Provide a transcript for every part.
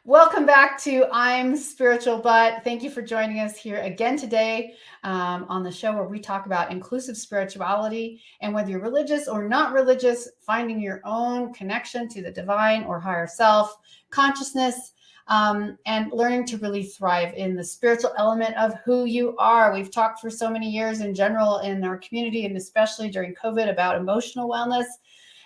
Welcome back to I'm Spiritual But. Thank you for joining us here again today on the show where we talk about inclusive spirituality and whether you're religious or not religious, finding your own connection to the divine or higher self, consciousness, and learning to really thrive in the spiritual element of who you are. We've talked for so many years in general in our community and especially during COVID about emotional wellness.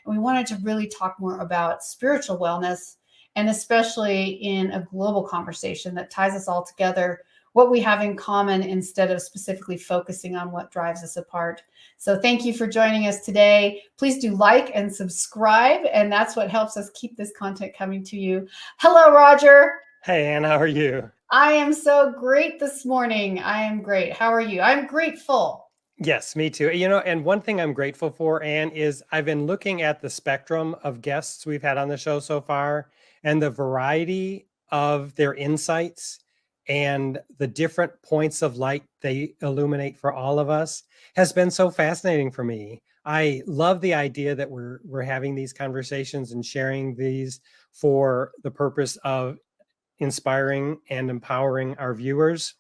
And we wanted to really talk more about spiritual wellness, and especially in a global conversation that ties us all together, what we have in common instead of specifically focusing on what drives us apart. So thank you for joining us today. Please do like and subscribe, and that's what helps us keep this content coming to you. Hello, Roger. Hey, Ann, how are you? I am so great this morning. I am great. How are you? I'm grateful. Yes, me too. And one thing I'm grateful for, Ann, is I've been looking at the spectrum of guests we've had on the show so far and the variety of their insights and the different points of light they illuminate for all of us has been so fascinating for me. I love the idea that we're having these conversations and sharing these for the purpose of inspiring and empowering our viewers.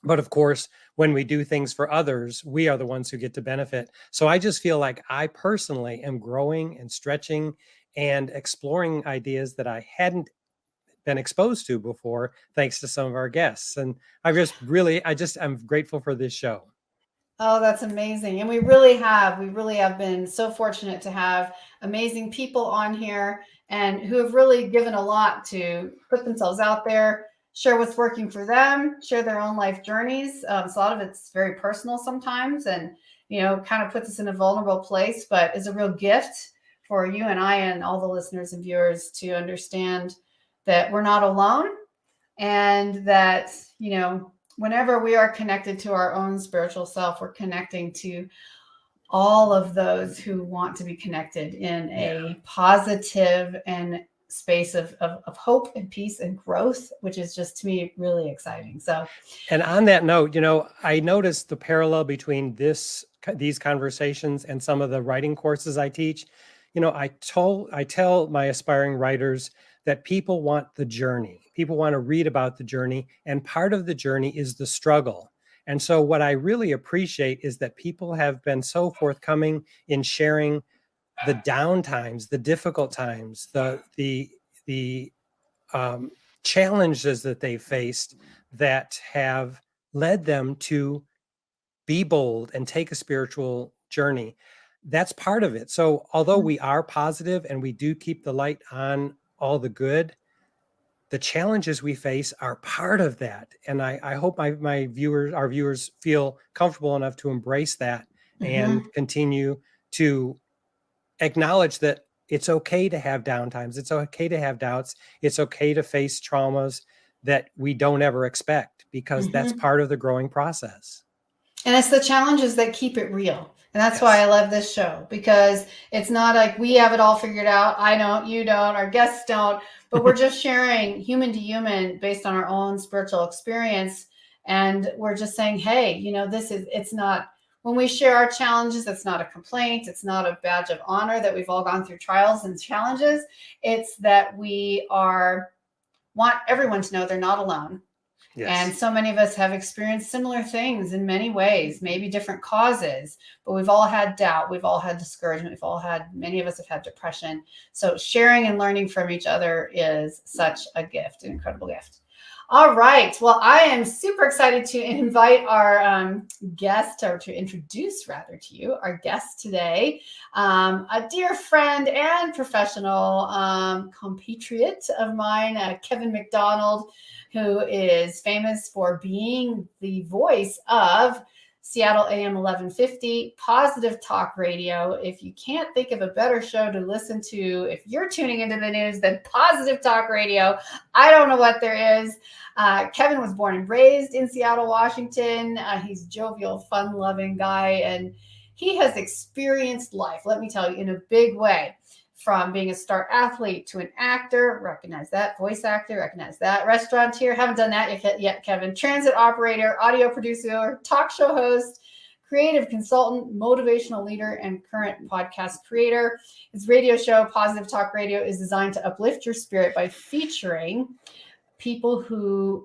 But of course, when we do things for others, we are the ones who get to benefit. So I just feel like I personally am growing and stretching and exploring ideas that I hadn't been exposed to before, thanks to some of our guests. And I'm grateful for this show. Oh, that's amazing. And we really have been so fortunate to have amazing people on here and who have really given a lot to put themselves out there, share what's working for them, share their own life journeys. So a lot of it's very personal sometimes and, kind of puts us in a vulnerable place, but is a real gift for you and I and all the listeners and viewers to understand that we're not alone and that, whenever we are connected to our own spiritual self, we're connecting to all of those who want to be connected in a positive and space of hope and peace and growth, which is just to me really exciting. So, and on that note, I noticed the parallel between these conversations and some of the writing courses I teach. I tell my aspiring writers that people want the journey. People want to read about the journey, and part of the journey is the struggle. And so what I really appreciate is that people have been so forthcoming in sharing the down times, the difficult times, the challenges that they faced that have led them to be bold and take a spiritual journey. That's part of it. So although we are positive and we do keep the light on all the good, the challenges we face are part of that. And I hope our viewers feel comfortable enough to embrace that and continue to acknowledge that it's okay to have downtimes. It's okay to have doubts. It's okay to face traumas that we don't ever expect, because that's part of the growing process. And it's the challenges that keep it real. And that's why I love this show, because it's not like we have it all figured out. I don't, you don't, our guests don't, but we're just sharing human to human based on our own spiritual experience. And we're just saying, hey, it's not, when we share our challenges, it's not a complaint. It's not a badge of honor that we've all gone through trials and challenges. It's that we want everyone to know they're not alone. Yes. And so many of us have experienced similar things in many ways, maybe different causes, but we've all had doubt. We've all had discouragement. Many of us have had depression. So sharing and learning from each other is such a gift, an incredible gift. All right. Well, I am super excited to invite our guest, or to introduce rather to you, our guest today, a dear friend and professional compatriot of mine, Kevin McDonald, who is famous for being the voice of Seattle AM 1150, Positive Talk Radio. If you can't think of a better show to listen to, if you're tuning into the news, than Positive Talk Radio, I don't know what there is. Kevin was born and raised in Seattle, Washington. He's a jovial, fun-loving guy, and he has experienced life, let me tell you, in a big way. From being a star athlete to an actor, recognize that, voice actor, recognize that, restaurateur, haven't done that yet, Kevin, transit operator, audio producer, talk show host, creative consultant, motivational leader, and current podcast creator. His radio show, Positive Talk Radio, is designed to uplift your spirit by featuring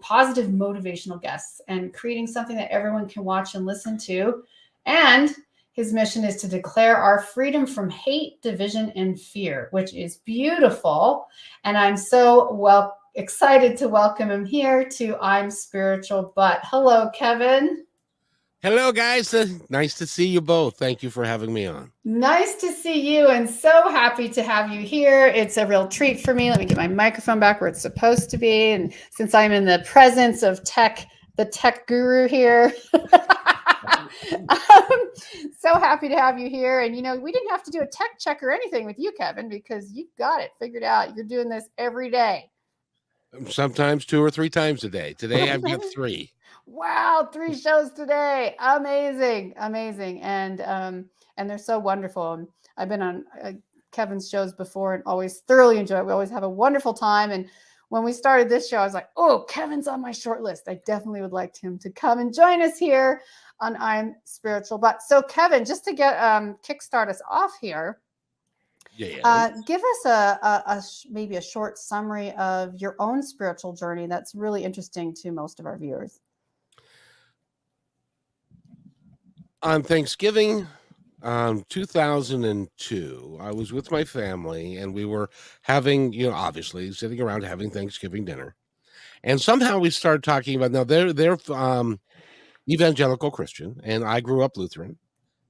positive motivational guests and creating something that everyone can watch and listen to. And his mission is to declare our freedom from hate, division, and fear, which is beautiful. And I'm so excited to welcome him here to I'm Spiritual But. Hello, Kevin. Hello, guys. Nice to see you both. Thank you for having me on. Nice to see you, and so happy to have you here. It's a real treat for me. Let me get my microphone back where it's supposed to be. And since I'm in the presence of the tech guru here, I'm so happy to have you here. And, we didn't have to do a tech check or anything with you, Kevin, because you've got it figured out. You're doing this every day. Sometimes 2 or 3 times a day. Today I've got 3. Wow, 3 shows today. Amazing. And they're so wonderful. And I've been on Kevin's shows before and always thoroughly enjoy it. We always have a wonderful time. And when we started this show, I was like, oh, Kevin's on my short list. I definitely would like him to come and join us here on I'm Spiritual But. So Kevin, just to get kickstart us off here, give us maybe a short summary of your own spiritual journey that's really interesting to most of our viewers. On Thanksgiving 2002, I was with my family and we were having, obviously sitting around having Thanksgiving dinner. And somehow we started talking about, now they're evangelical Christian, and I grew up Lutheran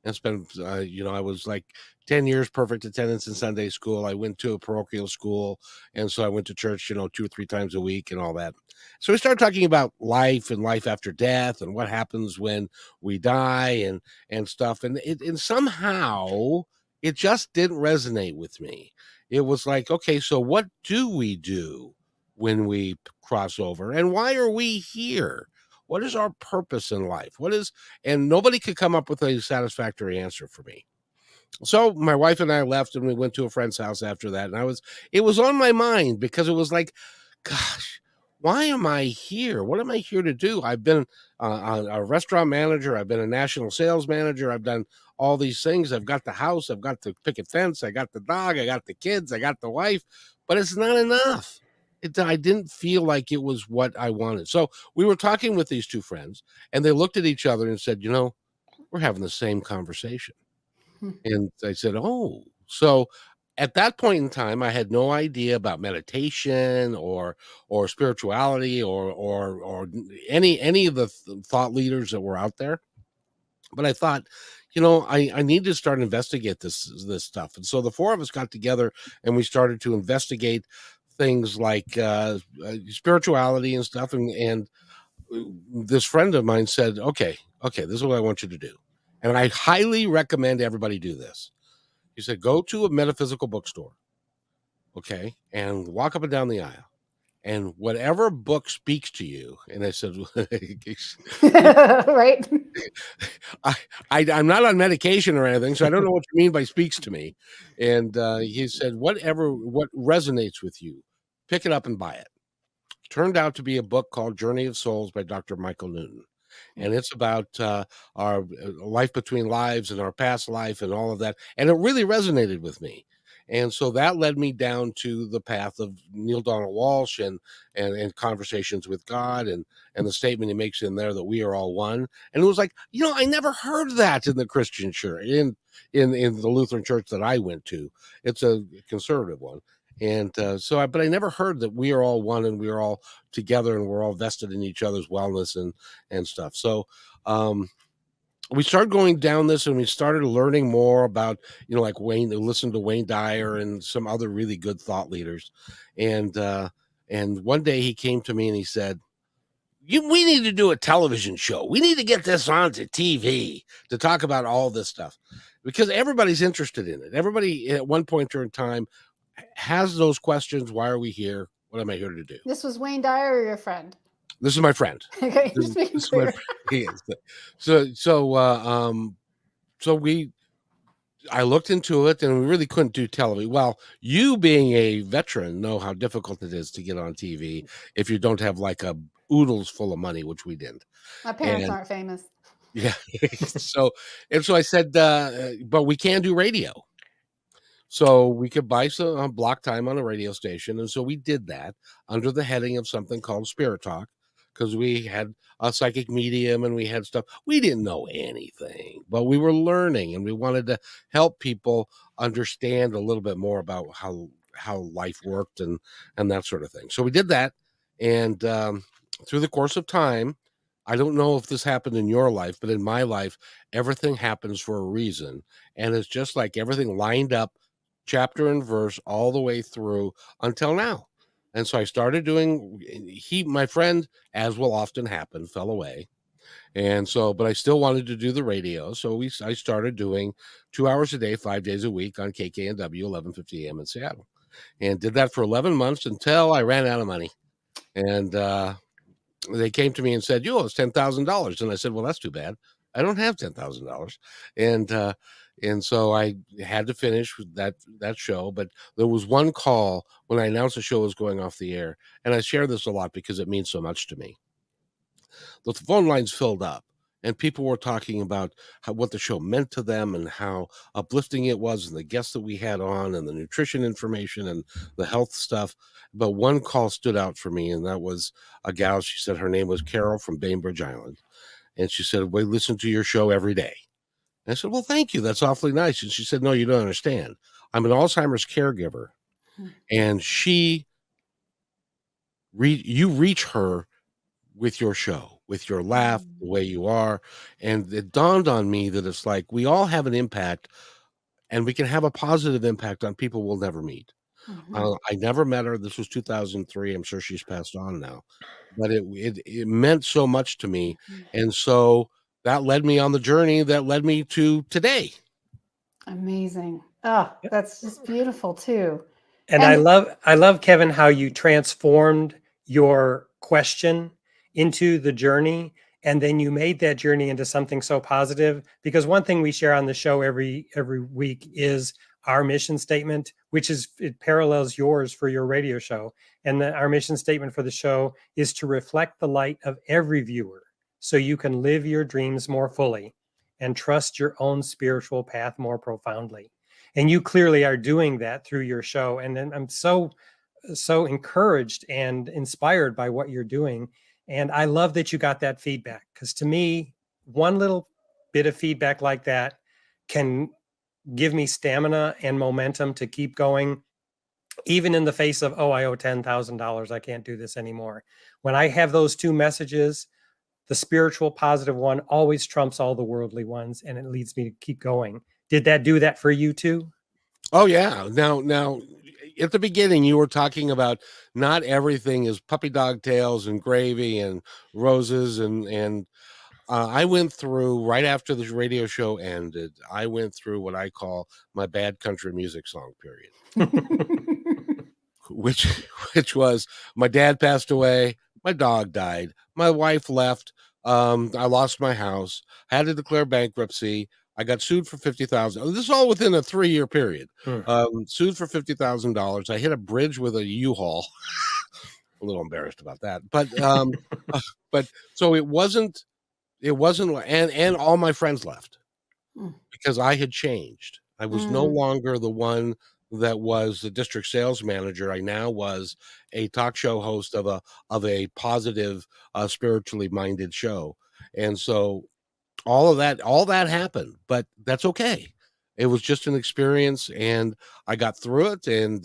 and spent, I was like 10 years perfect attendance in Sunday school. I went to a parochial school, and so I went to church, 2 or 3 times a week and all that. So we started talking about life and life after death and what happens when we die and stuff. And somehow it just didn't resonate with me. It was like, okay, so what do we do when we cross over, and why are we here? What is our purpose in life? And nobody could come up with a satisfactory answer for me. So my wife and I left and we went to a friend's house after that. And it was on my mind because it was like, gosh, why am I here? What am I here to do? I've been a restaurant manager. I've been a national sales manager. I've done all these things. I've got the house. I've got the picket fence. I got the dog. I got the kids. I got the wife, but it's not enough. I didn't feel like it was what I wanted. So we were talking with these 2 friends and they looked at each other and said, we're having the same conversation. And I said, oh, so at that point in time, I had no idea about meditation or spirituality or any of the thought leaders that were out there. But I thought, I need to start investigate this stuff. And so the 4 of us got together and we started to investigate things like spirituality and stuff. And this friend of mine said, okay, this is what I want you to do. And I highly recommend everybody do this. He said, go to a metaphysical bookstore, okay, and walk up and down the aisle. And whatever book speaks to you, and I said, right? I'm not on medication or anything, so I don't know what you mean by speaks to me. And he said, what resonates with you, pick it up and buy it. Turned out to be a book called Journey of Souls by Dr. Michael Newton. And it's about our life between lives and our past life and all of that. And it really resonated with me. And so that led me down to the path of Neil Donald Walsh and conversations with God and the statement he makes in there that we are all one. And it was like, I never heard that in the Christian church, in the Lutheran church that I went to. It's a conservative one. And but I never heard that we are all one and we are all together and we're all vested in each other's wellness and stuff. So we started going down this and we started learning more about, like listen to Wayne Dyer and some other really good thought leaders. And one day he came to me and he said, we need to do a television show. We need to get this onto TV to talk about all this stuff because everybody's interested in it. Everybody at one point during time has those questions. Why are we here? What am I here to do? This was Wayne Dyer or your friend? This is my friend. Okay, just making clear. He is. I looked into it and we really couldn't do television. Well, you being a veteran know how difficult it is to get on TV if you don't have like a oodles full of money, which we didn't. My parents aren't famous. Yeah. So I said, but we can do radio. So we could buy some block time on a radio station. And so we did that under the heading of something called Spirit Talk, because we had a psychic medium and we had stuff. We didn't know anything, but we were learning and we wanted to help people understand a little bit more about how life worked and that sort of thing. So we did that. And through the course of time, I don't know if this happened in your life, but in my life, everything happens for a reason. And it's just like everything lined up chapter and verse all the way through until now. And so I started doing, my friend, as will often happen, fell away. And so, but I still wanted to do the radio. So I started doing 2 hours a day, 5 days a week on KKNW, 1150 AM in Seattle, and did that for 11 months until I ran out of money. And, they came to me and said, "You owe us $10,000." And I said, "Well, that's too bad. I don't have $10,000." And so I had to finish that show. But there was one call when I announced the show was going off the air, and I share this a lot because it means so much to me. The phone lines filled up, and people were talking about what the show meant to them and how uplifting it was, and the guests that we had on, and the nutrition information and the health stuff. But one call stood out for me, and that was a gal. She said her name was Carol from Bainbridge Island, and she said, "We listen to your show every day." And I said, "Well, thank you. That's awfully nice." And she said, "No, you don't understand. I'm an Alzheimer's caregiver, and you reach her with your show, with your laugh, the way you are." And it dawned on me that it's like we all have an impact, and we can have a positive impact on people we'll never meet. I never met her. This was 2003. I'm sure she's passed on now, but it meant so much to me. And so that led me on the journey that led me to today. Amazing. Oh, that's just beautiful too. And I love, Kevin, how you transformed your question into the journey, and then you made that journey into something so positive. Because one thing we share on the show every week is our mission statement, which it parallels yours for your radio show. And our mission statement for the show is to reflect the light of every viewer so you can live your dreams more fully and trust your own spiritual path more profoundly. And you clearly are doing that through your show. And then I'm so encouraged and inspired by what you're doing. And I love that you got that feedback, because to me, one little bit of feedback like that can give me stamina and momentum to keep going, even in the face of, oh, I owe $10,000. I can't do this anymore. When I have those two messages, the spiritual positive one always trumps all the worldly ones, and it leads me to keep going. Did that do that for you too? Oh yeah. Now at the beginning you were talking about not everything is puppy dog tails and gravy and roses and I went through, right after the radio show ended, I went through what I call my bad country music song period. which was my dad passed away, my dog died, my wife left, I lost my house, had to declare bankruptcy, I got sued for $50,000. This is all within a 3-year period. Sued for $50,000. I hit a bridge with a U-Haul. A little embarrassed about that, but so it wasn't, and all my friends left because I had changed. I was no longer the one that was the district sales manager. I now was a talk show host of a positive, spiritually minded show. And so all that happened, but that's okay. It was just an experience, and I got through it. And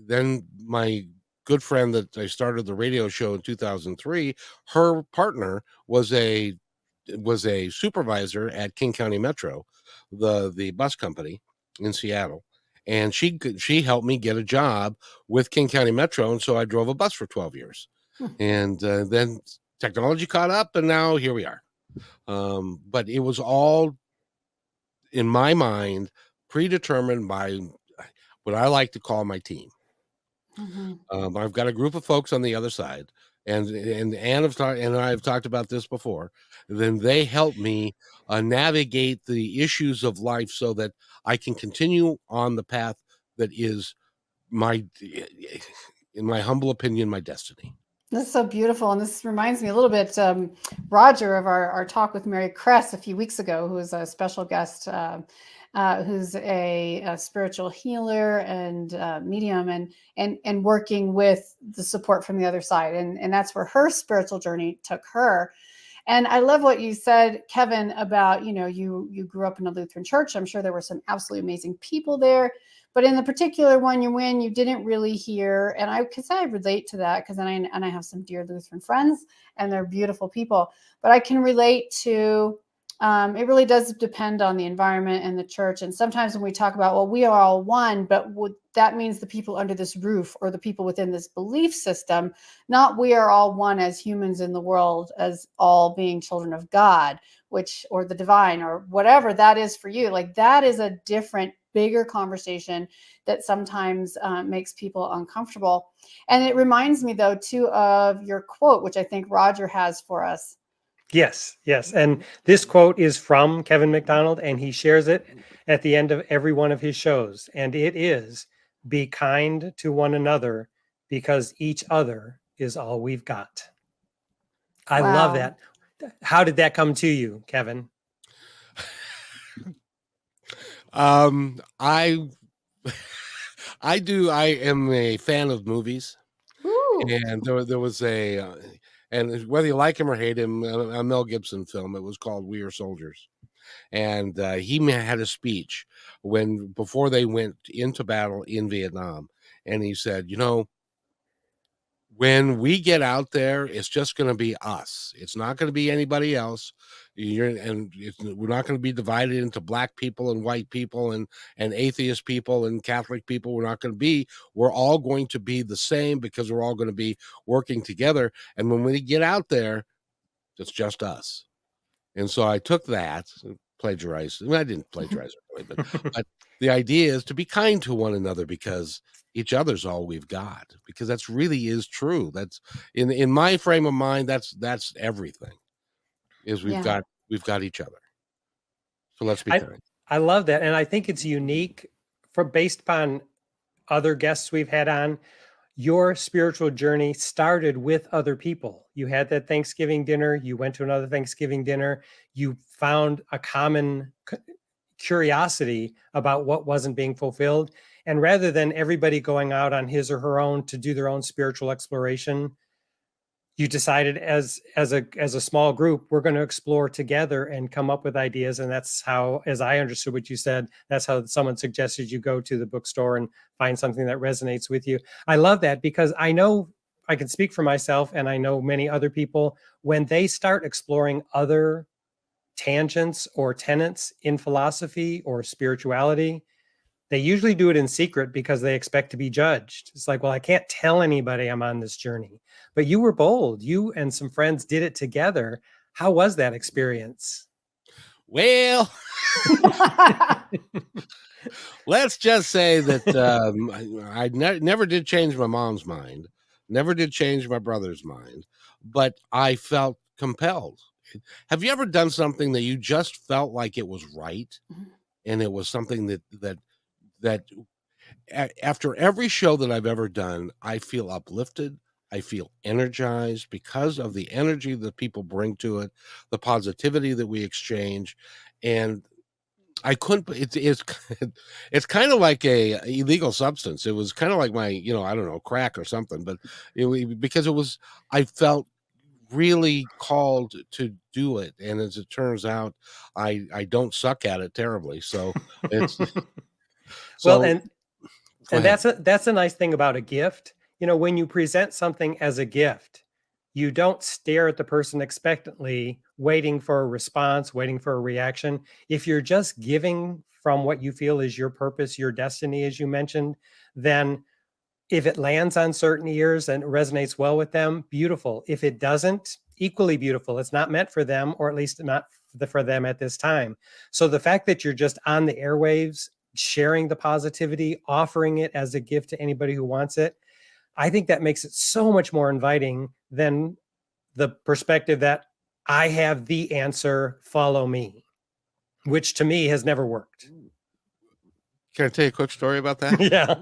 then my good friend that I started the radio show in 2003, her partner was a supervisor at King County Metro, the bus company in Seattle. And she helped me get a job with King County Metro. And so I drove a bus for 12 years. And then technology caught up, and now here we are. But it was all, in my mind, predetermined by what I like to call my team. I've got a group of folks on the other side, and Ann and I have talked about this before. Then they help me navigate the issues of life so that I can continue on the path that is in my humble opinion, my destiny. This is so beautiful. And this reminds me a little bit, Roger, of our talk with Mary Kress a few weeks ago, who was a special guest who's a spiritual healer and medium, and working with the support from the other side, and that's where her spiritual journey took her. And I love what you said, Kevin, about, you grew up in a Lutheran church. I'm sure there were some absolutely amazing people there, but in the particular one you didn't really hear, and because I relate to that, because I have some dear Lutheran friends, and they're beautiful people, but I can relate to. It really does depend on the environment and the church. And sometimes when we talk about, well, we are all one, but that means the people under this roof or the people within this belief system, not we are all one as humans in the world, as all being children of God, or the divine, or whatever that is for you. Like, that is a different, bigger conversation that sometimes makes people uncomfortable. And it reminds me, though, too, of your quote, which I think Roger has for us. Yes. And this quote is from Kevin McDonald, and he shares it at the end of every one of his shows. And it is, be kind to one another, because each other is all we've got. I love that. How did that come to you, Kevin? I am a fan of movies. Ooh. And there was and whether you like him or hate him, a Mel Gibson film. It was called We Are Soldiers, and he had a speech before they went into battle in Vietnam, and he said, when we get out there, it's just going to be us. It's not going to be anybody else. We're not going to be divided into black people and white people and atheist people and Catholic people. We're all going to be the same, because we're all going to be working together. And when we get out there, it's just us. And so I took that, plagiarized. I didn't plagiarize it really, but the idea is to be kind to one another, because each other's all we've got, because that's really is true. That's in my frame of mind, that's everything, is we've got each other. So let's be kind. I love that. And I think it's unique based upon other guests we've had on. Your spiritual journey started with other people. You had that Thanksgiving dinner. You went to another Thanksgiving dinner. You found a common curiosity about what wasn't being fulfilled. And rather than everybody going out on his or her own to do their own spiritual exploration, you decided as a small group, we're going to explore together and come up with ideas. And that's how, as I understood what you said, that's how someone suggested you go to the bookstore and find something that resonates with you. I love that, because I know I can speak for myself, and I know many other people, when they start exploring other tangents or tenets in philosophy or spirituality, they usually do it in secret because they expect to be judged. It's like, well, I can't tell anybody I'm on this journey. But you were bold. You and some friends did it together. How was that experience? Well, let's just say that I never did change my mom's mind, never did change my brother's mind, but I felt compelled. Have you ever done something that you just felt like it was right? And it was something that after every show that I've ever done, I feel uplifted. I feel energized because of the energy that people bring to it, the positivity that we exchange. And I couldn't, it's kind of like a illegal substance. It was kind of like my, I don't know, crack or something, but because I felt really called to do it. And as it turns out, I don't suck at it terribly. So it's, well, and that's a nice thing about a gift. When you present something as a gift, you don't stare at the person expectantly, waiting for a response, waiting for a reaction. If you're just giving from what you feel is your purpose, your destiny, as you mentioned, then if it lands on certain ears and resonates well with them, beautiful. If it doesn't, equally beautiful. It's not meant for them, or at least not for them at this time. So the fact that you're just on the airwaves, sharing the positivity, offering it as a gift to anybody who wants it, I think that makes it so much more inviting than the perspective that I have the answer, follow me, which to me has never worked. Can I tell you a quick story about that? Yeah.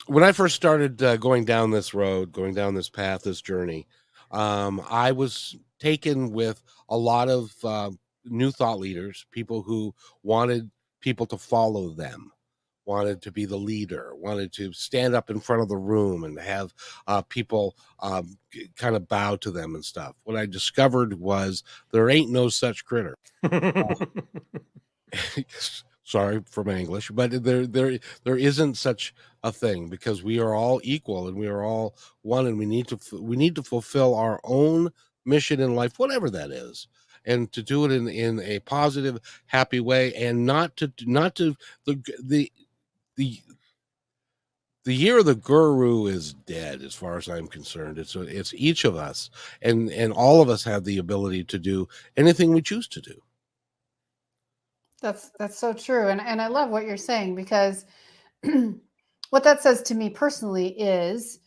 When I first started going down this road, going down this path, this journey, I was taken with a lot of new thought leaders, people who wanted people to follow them, wanted to be the leader, wanted to stand up in front of the room and have people kind of bow to them and stuff. What I discovered was there ain't no such critter. Sorry for my English, but there isn't such a thing, because we are all equal and we are all one, and we need to fulfill our own mission in life, whatever that is, and to do it in a positive, happy way, and not to the the year of the guru is dead, as far as I'm concerned. It's each of us, and all of us have the ability to do anything we choose to do. That's so true. And I love what you're saying, because what that says to me personally is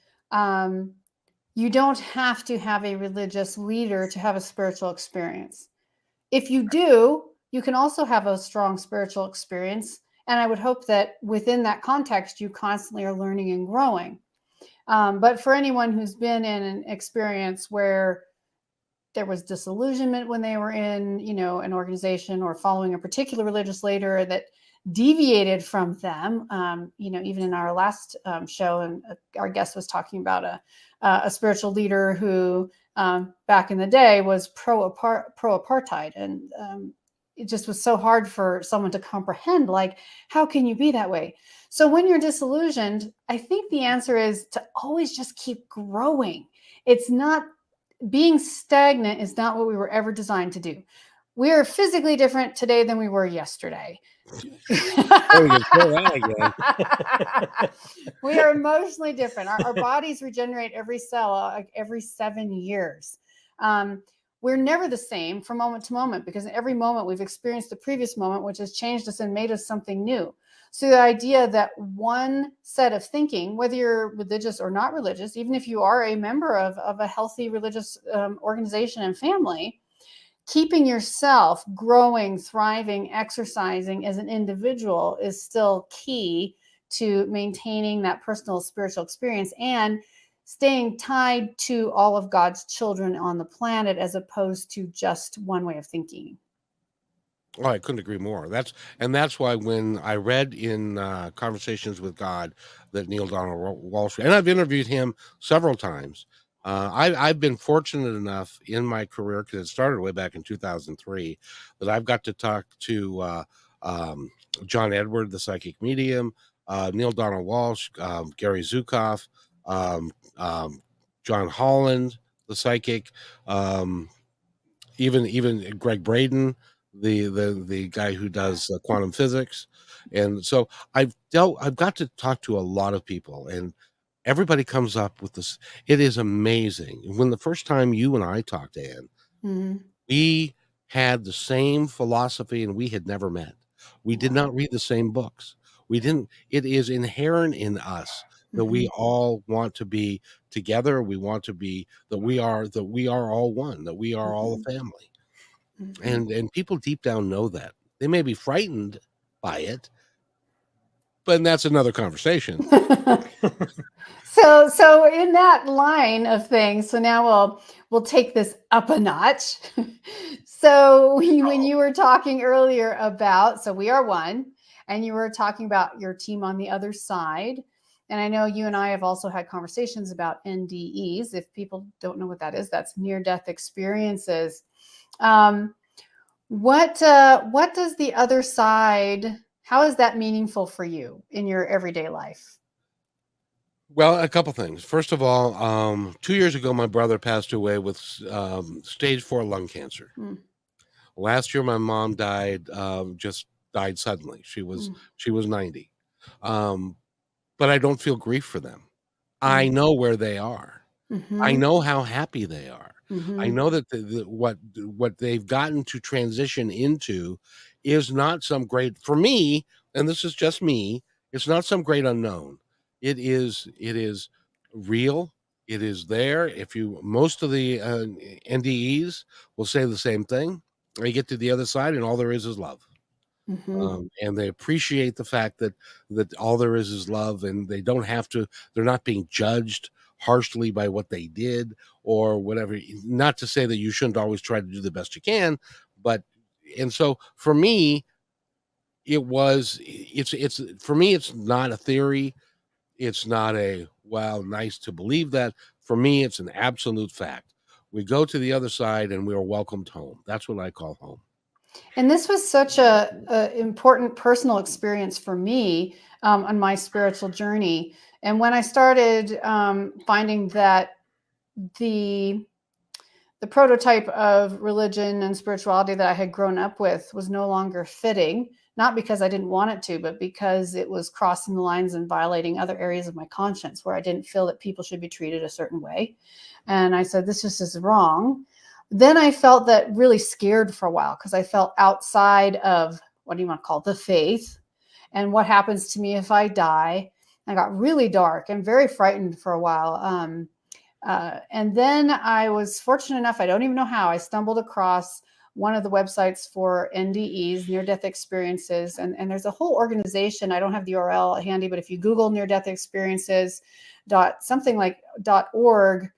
you don't have to have a religious leader to have a spiritual experience. If you do, you can also have a strong spiritual experience. And I would hope that within that context, you constantly are learning and growing. But for anyone who's been in an experience where there was disillusionment when they were in, an organization or following a particular religious leader that deviated from them, even in our last show, and our guest was talking about a spiritual leader who back in the day was pro-apartheid, and it just was so hard for someone to comprehend, like, how can you be that way? So when you're disillusioned, I think the answer is to always just keep growing. It's not being stagnant is not what we were ever designed to do. We are physically different today than we were yesterday. We are emotionally different. Our bodies regenerate every cell, like every 7 years. We're never the same from moment to moment, because in every moment we've experienced the previous moment, which has changed us and made us something new. So the idea that one set of thinking, whether you're religious or not religious, even if you are a member of a healthy religious organization and family, keeping yourself growing, thriving, exercising as an individual is still key to maintaining that personal spiritual experience and staying tied to all of God's children on the planet, as opposed to just one way of thinking. Oh, I couldn't agree more. That's why when I read in Conversations with God that Neil Donald Walsh, and I've interviewed him several times. I've been fortunate enough in my career, because it started way back in 2003, that I've got to talk to John Edward, the psychic medium, Neil Donald Walsh, Gary Zukav, John Holland, the psychic, even Greg Braden, the guy who does quantum physics. And so I've got to talk to a lot of people, and everybody comes up with this. It is amazing. When the first time you and I talked, Ann, Mm-hmm. we had the same philosophy, and we had never met. We did not read the same books. We didn't. It is inherent in us that we all want to be together. We want to be that we are all one, that we are all a family. And people deep down know that. They may be frightened by it, but that's another conversation. So in that line of things, so now we'll take this up a notch. So when you were talking earlier about, so we are one, and you were talking about your team on the other side. And I know you and I have also had conversations about NDEs. If people don't know what that is, that's near-death experiences. What does the other side, how is that meaningful for you in your everyday life? Well, a couple things. First of all, 2 years ago, my brother passed away with stage 4 lung cancer. Last year, my mom just died suddenly. She was 90. But I don't feel grief for them. I know where they are. I know how happy they are. I know that what they've gotten to transition into is not some great, for me, and this is just me, it's not some great unknown. It is real. It is there. Most of the NDEs will say the same thing. They get to the other side, and all there is love. And they appreciate the fact that all there is love, and they don't have to. They're not being judged harshly by what they did or whatever. Not to say that you shouldn't always try to do the best you can, but and so for me, it's for me, it's not a theory. It's not a, well, nice to believe that. For me, it's an absolute fact. We go to the other side and we are welcomed home. That's what I call home. And this was such a important personal experience for me on my spiritual journey. And when I started finding that the prototype of religion and spirituality that I had grown up with was no longer fitting, not because I didn't want it to, but because it was crossing the lines and violating other areas of my conscience where I didn't feel that people should be treated a certain way. And I said, this just is wrong. Then I felt that really scared for a while because I felt outside of, what do you want to call it, the faith, and what happens to me if I die. I got really dark and very frightened for a while. And then I was fortunate enough, I don't even know how, I stumbled across one of the websites for NDEs, near-death experiences. And there's a whole organization, I don't have the URL handy, but if you Google near-death experiences .org,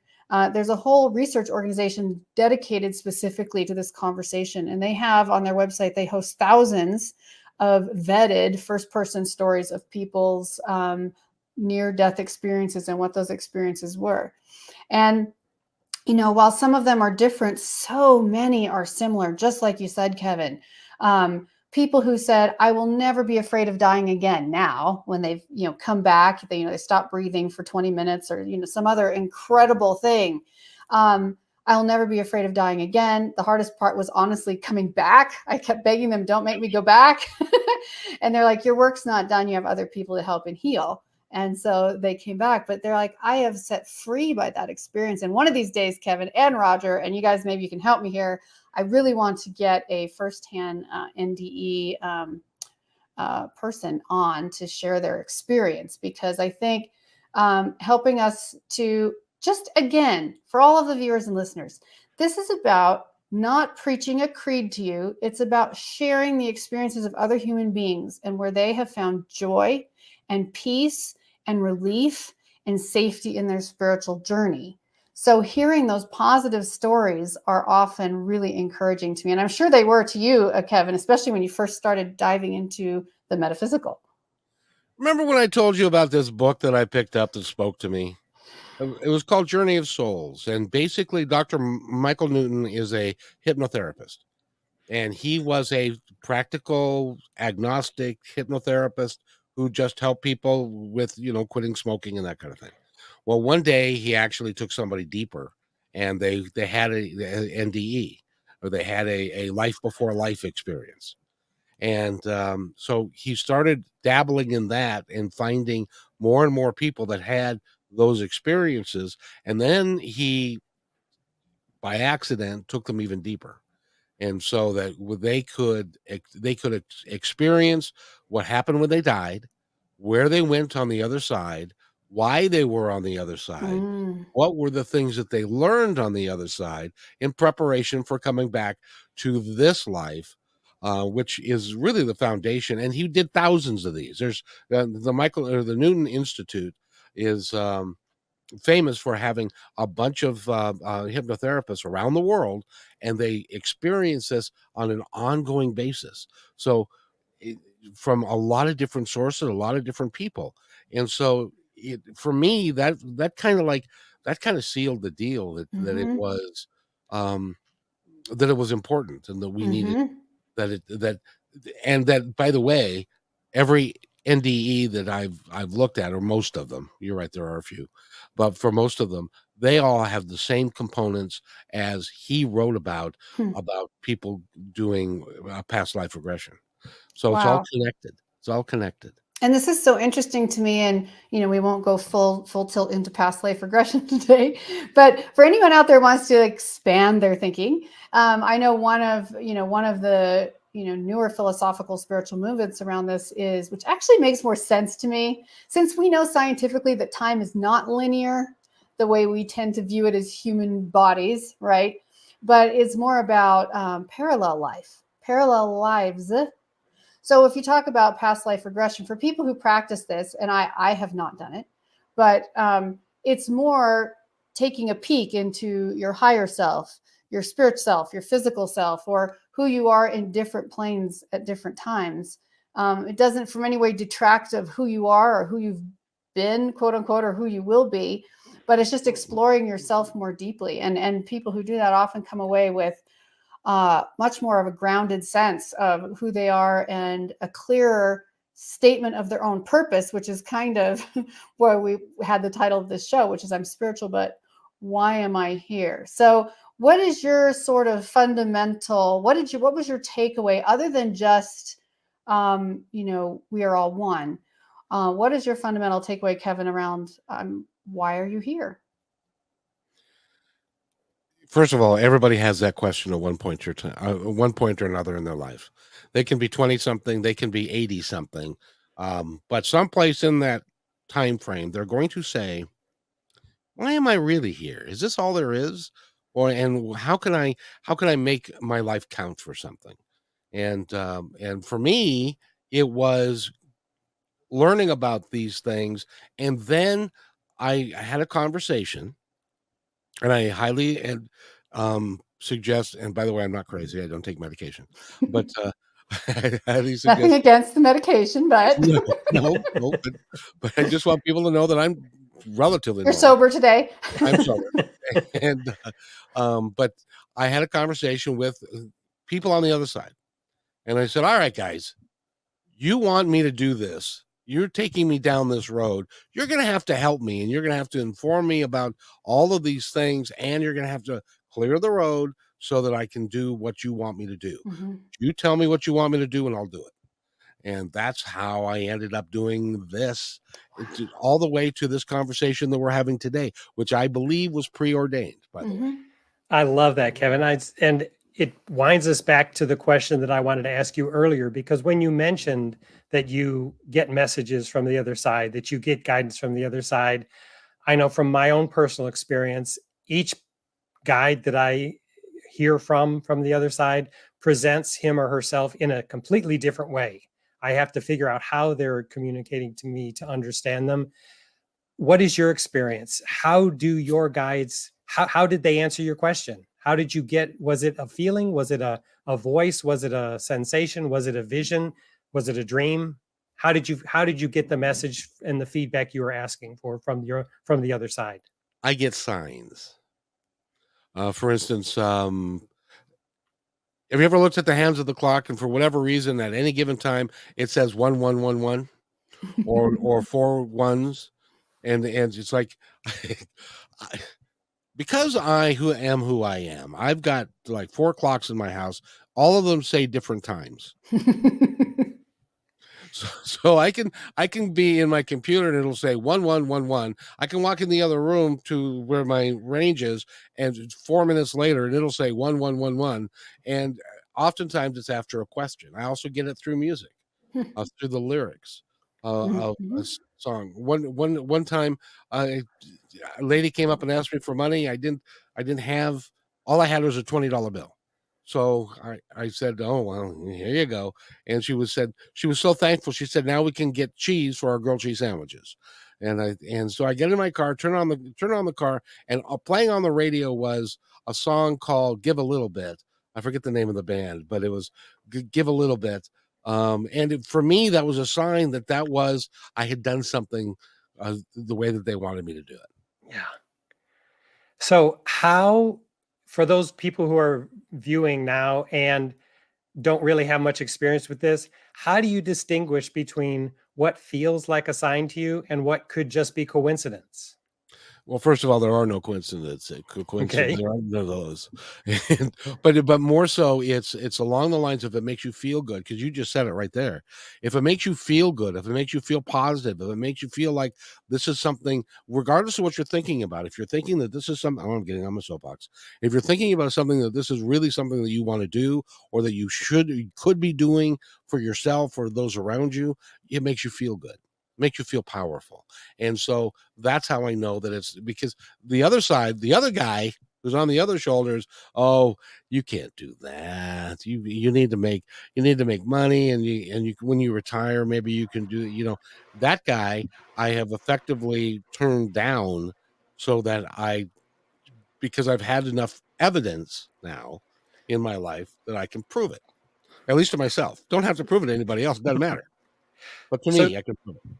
there's a whole research organization dedicated specifically to this conversation. And they have on their website, they host thousands of vetted first-person stories of people's near-death experiences and what those experiences were. And, you know, while some of them are different, so many are similar, just like you said, Kevin. People who said, I will never be afraid of dying again now, when they've, you know, come back, they stop breathing for 20 minutes or, you know, some other incredible thing. I'll never be afraid of dying again. The hardest part was honestly coming back. I kept begging them, don't make me go back. And they're like, your work's not done. You have other people to help and heal. And so they came back, but they're like, I have set free by that experience. And one of these days, Kevin and Roger, and you guys, maybe you can help me here, I really want to get a firsthand NDE person on to share their experience, because I think helping us to just, again, for all of the viewers and listeners, this is about not preaching a creed to you. It's about sharing the experiences of other human beings and where they have found joy and peace and relief and safety in their spiritual journey. So hearing those positive stories are often really encouraging to me. And I'm sure they were to you, Kevin, especially when you first started diving into the metaphysical. Remember when I told you about this book that I picked up that spoke to me? It was called Journey of Souls. And basically, Dr. Michael Newton is a hypnotherapist. And he was a practical, agnostic hypnotherapist who just helped people with, you know, quitting smoking and that kind of thing. Well, one day he actually took somebody deeper, and they had a NDE, or they had a life before life experience. And so he started dabbling in that and finding more and more people that had those experiences. And then he, by accident, took them even deeper. And so that they could experience what happened when they died, where they went on the other side, why they were on the other side, what were the things that they learned on the other side in preparation for coming back to this life, which is really the foundation. And he did thousands of these. There's the Newton Institute is famous for having a bunch of hypnotherapists around the world, and they experience this on an ongoing basis. So from a lot of different sources, a lot of different people. And so for me, that kind of sealed the deal that it was important, and that we needed that, by the way, every NDE that I've looked at, or most of them, you're right, there are a few, but for most of them, they all have the same components as he wrote about people doing past life regression. So It's all connected. It's all connected. And this is so interesting to me. And, you know, we won't go full tilt into past life regression today, but for anyone out there who wants to expand their thinking, I know one of the, newer philosophical spiritual movements around this is, which actually makes more sense to me, since we know scientifically that time is not linear the way we tend to view it as human bodies, right? But it's more about parallel lives. So if you talk about past life regression, for people who practice this, and I have not done it, but it's more taking a peek into your higher self, your spiritual self, your physical self, or who you are in different planes at different times. It doesn't from any way detract of who you are or who you've been, quote unquote, or who you will be, but it's just exploring yourself more deeply. And people who do that often come away with much more of a grounded sense of who they are and a clearer statement of their own purpose, which is kind of where we had the title of this show, which is I'm spiritual, but why am I here? So what is your sort of fundamental, what was your takeaway other than just, we are all one? What is your fundamental takeaway, Kevin, around why are you here? First of all, everybody has that question at one point or another in their life. They can be 20 something, they can be 80 something, but someplace in that time frame, they're going to say, "Why am I really here? Is this all there is?" And how can I make my life count for something? And for me, it was learning about these things, and then I had a conversation, and I highly suggest. And by the way, I'm not crazy; I don't take medication, but I highly Nothing suggest. against the medication, but No, no, but I just want people to know that I'm relatively you're normal. sober today. I'm sober, and but I had a conversation with people on the other side, and I said, "All right, guys, you want me to do this? You're taking me down this road. You're going to have to help me, and you're going to have to inform me about all of these things, and you're going to have to clear the road so that I can do what you want me to do. Mm-hmm. You tell me what you want me to do, and I'll do it." And that's how I ended up doing this, all the way to this conversation that we're having today, which I believe was preordained, by the way. I love that, Kevin. And it winds us back to the question that I wanted to ask you earlier, because when you mentioned that you get messages from the other side, that you get guidance from the other side, I know from my own personal experience, each guide that I hear from the other side presents him or herself in a completely different way. I have to figure out how they're communicating to me to understand them. What is your experience? How do your guides, how did they answer your question? How did you get, was it a feeling? Was it a voice? Was it a sensation? Was it a vision? Was it a dream? How did you get the message and the feedback you were asking for from the other side? I get signs. For instance, have you ever looked at the hands of the clock, and for whatever reason, at any given time, it says 1111 or 4 ones, and it's like, because who I am, I've got like 4 clocks in my house. All of them say different times. So I can be in my computer and it'll say 1111. I can walk in the other room to where my range is, and 4 minutes later, and it'll say 1111. And oftentimes it's after a question. I also get it through music, through the lyrics of a song. One time, a lady came up and asked me for money. I didn't have. All I had was a $20 bill. So I said, "Oh, well, here you go." And she was so thankful. She said, "Now we can get cheese for our grilled cheese sandwiches." And so I get in my car, turn on the car, and playing on the radio was a song called "Give a Little Bit." I forget the name of the band, but it was "Give a Little Bit." For me, that was a sign that was, I had done something the way that they wanted me to do it. Yeah. So how, for those people who are viewing now and don't really have much experience with this, how do you distinguish between what feels like a sign to you and what could just be coincidence? Well, first of all, there are no coincidences. Okay. There are none of those. But more so, it's along the lines of, it makes you feel good, because you just said it right there. If it makes you feel good, if it makes you feel positive, if it makes you feel like this is something, regardless of what you're thinking about, if you're thinking that this is something, I'm getting on my soapbox. If you're thinking about something that this is really something that you want to do, or that you could be doing for yourself or those around you, it makes you feel good. Makes you feel powerful. And so that's how I know that it's, because the other side, the other guy who's on the other shoulders, "Oh, you can't do that. You need to make money, and you when you retire, maybe you can do," that guy I have effectively turned down, so that because I've had enough evidence now in my life that I can prove it, at least to myself. Don't have to prove it to anybody else. It doesn't matter. But to So me, I can prove it.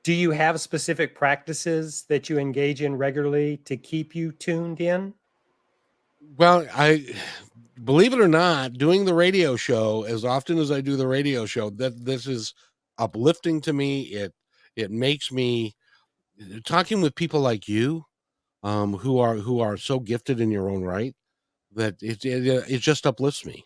do you have specific practices that you engage in regularly to keep you tuned in? Well, I believe it or not, doing the radio show, as often as I do the radio show, that this is uplifting to me. It makes me, talking with people like you, who are so gifted in your own right, that it just uplifts me,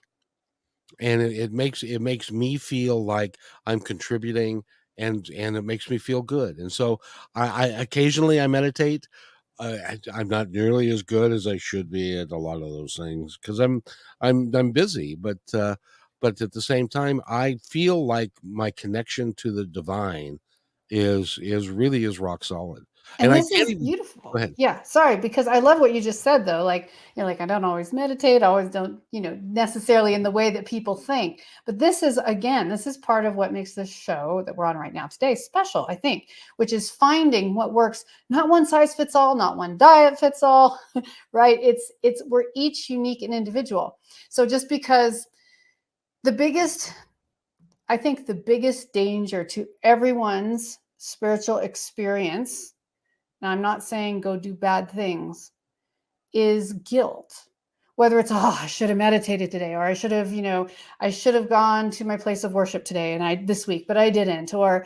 and it makes me feel like I'm contributing, and it makes me feel good. And so I occasionally I meditate. I'm not nearly as good as I should be at a lot of those things because I'm busy, but at the same time, I feel like my connection to the divine is really is rock solid. And And I this can't is even go beautiful. ahead. Yeah, sorry, because I love what you just said though. Like, like I don't always meditate, I always don't, necessarily in the way that people think. But this is again, this is part of what makes this show that we're on right now today special, I think, which is finding what works. Not one size fits all, not one diet fits all, right? It's we're each unique and individual. So just because I think the biggest danger to everyone's spiritual experience, now, I'm not saying go do bad things, is guilt. Whether it's, I should have meditated today, or I should have gone to my place of worship today this week, but I didn't. Or,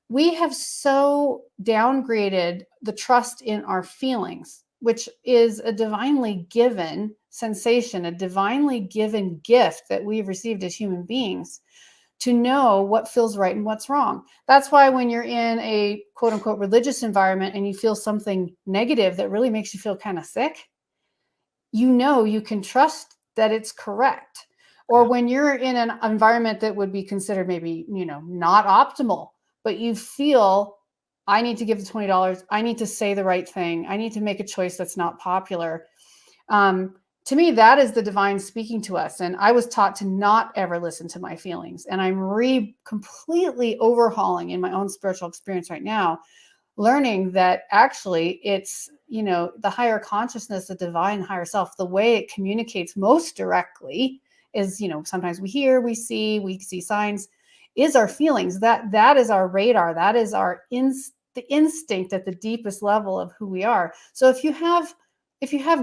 we have so downgraded the trust in our feelings, which is a divinely given sensation, a divinely given gift that we've received as human beings, to know what feels right and what's wrong. That's why when you're in a quote unquote religious environment and you feel something negative that really makes you feel kind of sick, you can trust that it's correct. Or when you're in an environment that would be considered maybe, not optimal, but you feel, I need to give the $20, I need to say the right thing, I need to make a choice that's not popular. To me, that is the divine speaking to us. And I was taught to not ever listen to my feelings. And I'm completely overhauling in my own spiritual experience right now, learning that actually it's, the higher consciousness, the divine higher self, the way it communicates most directly is, sometimes we hear, we see signs, is our feelings. That is our radar. That is the instinct at the deepest level of who we are. So if you have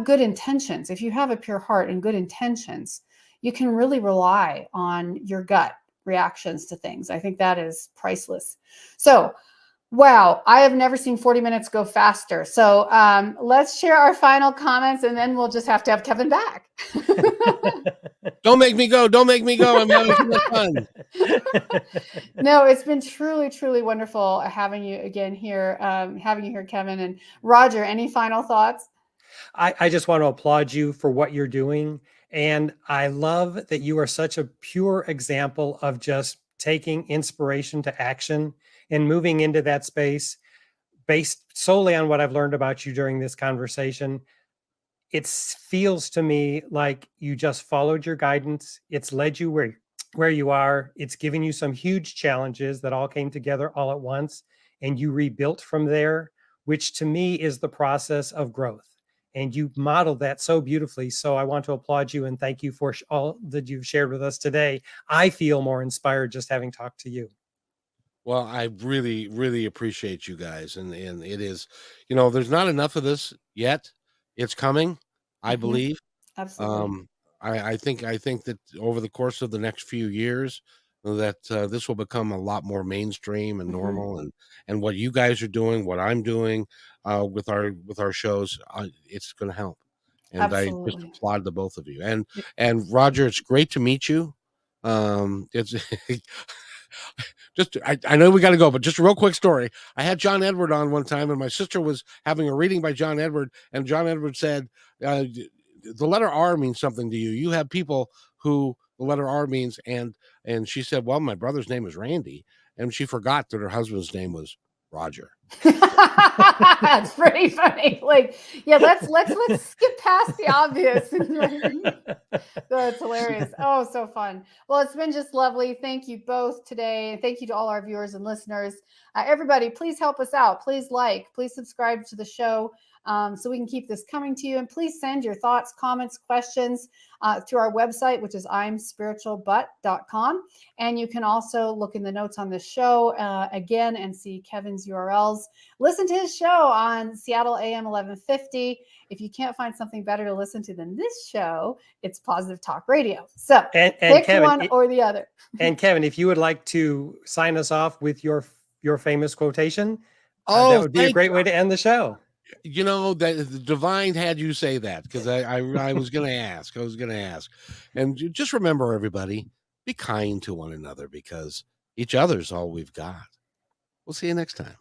good intentions, if you have a pure heart and good intentions, you can really rely on your gut reactions to things. I think that is priceless. So, wow, I have never seen 40 minutes go faster. So let's share our final comments, and then we'll just have to have Kevin back. Don't make me go. Don't make me go. I'm having too much fun. No, it's been truly, truly wonderful having you again here, Kevin. And Roger, any final thoughts? I just want to applaud you for what you're doing. And I love that you are such a pure example of just taking inspiration to action and moving into that space based solely on what I've learned about you during this conversation. It feels to me like you just followed your guidance. It's led you where you are. It's given you some huge challenges that all came together all at once, and you rebuilt from there, which to me is the process of growth. And you modeled that so beautifully. So I want to applaud you and thank you for all that you've shared with us today. I feel more inspired just having talked to you. Well, I really, really appreciate you guys. And it is, there's not enough of this yet. It's coming, I believe. Absolutely. I think that over the course of the next few years, that this will become a lot more mainstream and normal, and what you guys are doing, what I'm doing with our shows, it's going to help. And I just Absolutely. applaud the both of you. And Roger, it's great to meet you. It's I know we got to go, but just a real quick story. I had John Edward on one time, and my sister was having a reading by John Edward, and John Edward said, the letter R means something to you. You have people who the letter R means, and she said, well, my brother's name is Randy, and she forgot that her husband's name was Roger. That's pretty funny. Like, yeah, let's skip past the obvious. That's hilarious. Oh, so fun. Well, it's been just lovely. Thank you both today. And thank you to all our viewers and listeners. Everybody, please help us out. Please please subscribe to the show. so we can keep this coming to you. And please send your thoughts, comments, questions through our website, which is imspiritualbut.com. And you can also look in the notes on this show again and see Kevin's URLs. Listen to his show on Seattle AM 1150. If you can't find something better to listen to than this show, it's Positive Talk Radio. So and pick Kevin, one or the other. And Kevin, if you would like to sign us off with your famous quotation, Oh, that would be a great way to end the show. You know, that the divine had you say that, because I was going to ask. And just remember, everybody, be kind to one another, because each other's all we've got. We'll see you next time.